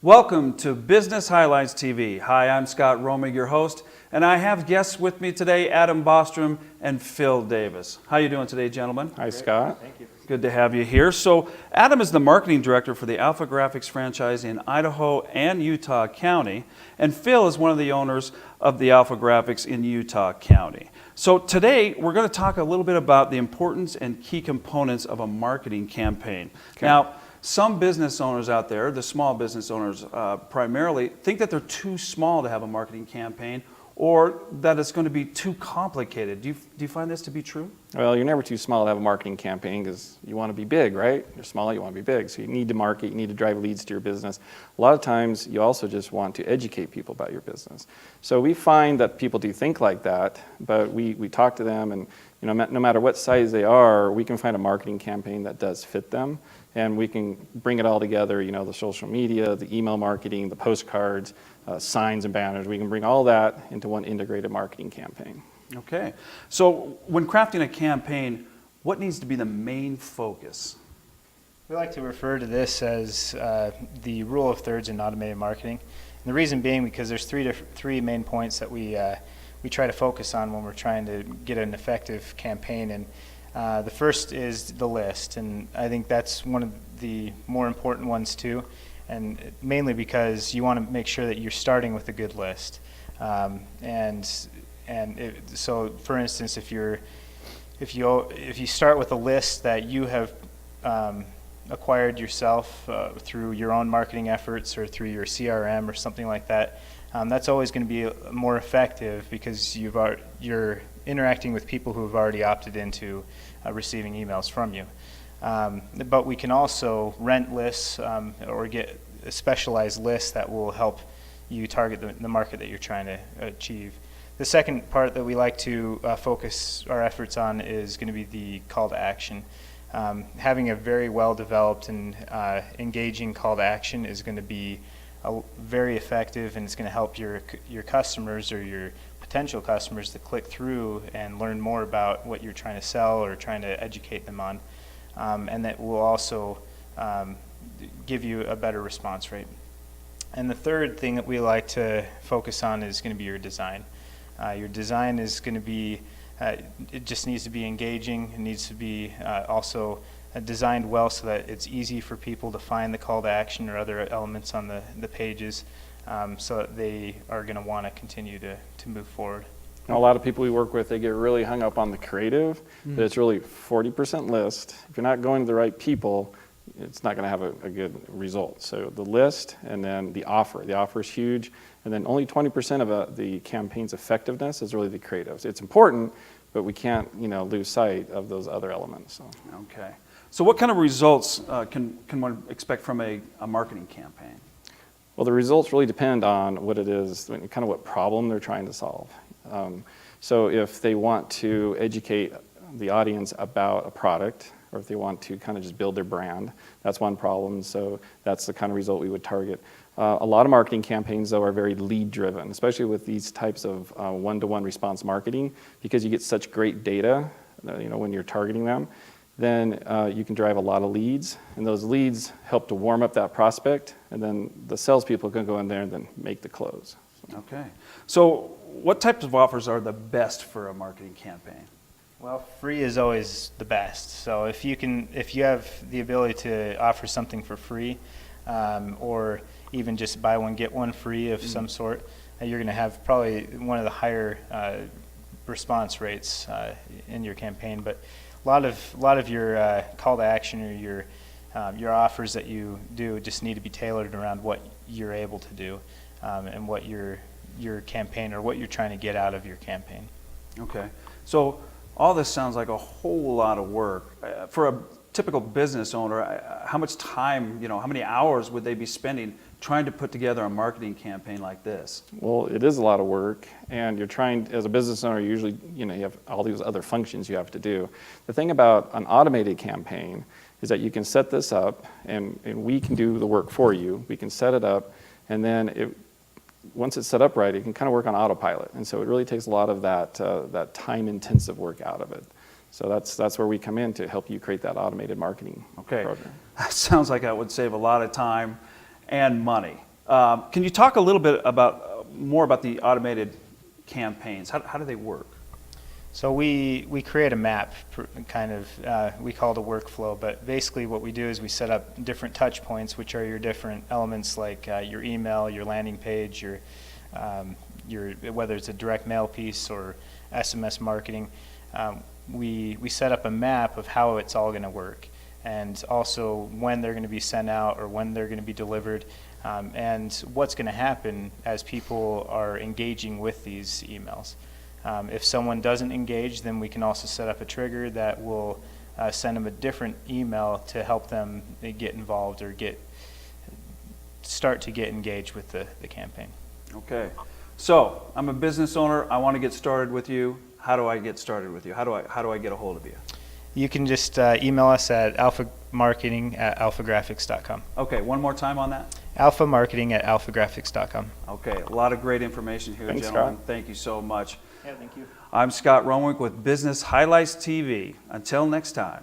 Welcome to Business Highlights TV. Hi, I'm Scott Romig, your host, and I have guests with me today, Adam Bostrom and Phil Davis. How are you doing today, gentlemen? Hi, Scott. Thank you. Good to have you here. So, Adam is the marketing director for the Alpha Graphics franchise in Idaho and Utah County, and Phil is one of the owners of the Alpha Graphics in Utah County. So today, we're going to talk a little bit about the importance and key components of a marketing campaign. Okay. Now, some business owners out there, the small business owners primarily, think that they're too small to have a marketing campaign or that it's going to be too complicated. Do you find this to be true? Well, you're never too small to have a marketing campaign because you want to be big, right? You're small, you want to be big. So you need to market, you need to drive leads to your business. A lot of times, you also just want to educate people about your business. So we find that people do think like that, but we talk to them, and no matter what size they are, we can find a marketing campaign that does fit them. And we can bring it all together, the social media, the email marketing, the postcards, signs and banners. We can bring all that into one integrated marketing campaign. Okay. So when crafting a campaign, what needs to be the main focus? We like to refer to this as the rule of thirds in automated marketing. And the reason being because there's three main points that we try to focus on when we're trying to get an effective campaign. And the first is the list, and I think that's one of the more important ones too, and mainly because you want to make sure that you're starting with a good list. So, for instance, if you start with a list that you have acquired yourself through your own marketing efforts or through your CRM or something like that, that's always going to be more effective because you're interacting with people who have already opted into receiving emails from you. But we can also rent lists or get a specialized list that will help you target the market that you're trying to achieve. The second part that we like to focus our efforts on is going to be the call to action. Having a very well developed and engaging call to action is going to be very effective, and it's going to help your customers or your potential customers to click through and learn more about what you're trying to sell or trying to educate them on. And that will also give you a better response rate. And the third thing that we like to focus on is going to be your design. Your design is going to be, it just needs to be engaging. It needs to be also designed well so that it's easy for people to find the call to action or other elements on the pages, so that they are going to want to continue to move forward. A lot of people we work with, they get really hung up on the creative, but it's really 40% list. If you're not going to the right people, it's not going to have a good result. So the list and then the offer. The offer is huge, and then only 20% of the campaign's effectiveness is really the creative. It's important, but we can't lose sight of those other elements. So. Okay. So what kind of results can one expect from a marketing campaign? Well, the results really depend on what it is, kind of what problem they're trying to solve. So if they want to educate the audience about a product, or if they want to kind of just build their brand, that's one problem. So that's the kind of result we would target. A lot of marketing campaigns, though, are very lead-driven, especially with these types of one-to-one response marketing, because you get such great data, when you're targeting them. Then you can drive a lot of leads, and those leads help to warm up that prospect, and then the salespeople can go in there and then make the close. Okay. So what types of offers are the best for a marketing campaign? Well, free is always the best. So if you have the ability to offer something for free, or even just buy one get one free of some sort, you're going to have probably one of the higher response rates in your campaign. But a lot of your call to action or your offers that you do just need to be tailored around what you're able to do, and what your campaign or what you're trying to get out of your campaign. Okay. So all this sounds like a whole lot of work. For a typical business owner, how much time, how many hours would they be spending trying to put together a marketing campaign like this? Well, it is a lot of work, and you're trying, as a business owner, usually, you have all these other functions you have to do. The thing about an automated campaign is that you can set this up, and we can do the work for you. We can set it up, and then once it's set up right, it can kind of work on autopilot. And so it really takes a lot of that time-intensive work out of it. So that's where we come in to help you create that automated marketing program. That sounds like that would save a lot of time and money. Can you talk a little bit more about the automated campaigns? How do they work? So we create a map, kind of, we call it a workflow, but basically what we do is we set up different touch points, which are your different elements like your email, your landing page, your whether it's a direct mail piece or SMS marketing. We set up a map of how it's all going to work, and also when they're going to be sent out or when they're going to be delivered, and what's going to happen as people are engaging with these emails. If someone doesn't engage, then we can also set up a trigger that will send them a different email to help them get involved or start to get engaged with the campaign. Okay. So I'm a business owner. I want to get started with you. How do I get started with you? How do I get a hold of you? You can just email us at alphamarketing@alphagraphics.com. Okay, one more time on that. alphamarketing@alphagraphics.com. Okay, a lot of great information here, Thanks, gentlemen. Scott. Thank you so much. Yeah, thank you. I'm Scott Romwick with Business Highlights TV. Until next time.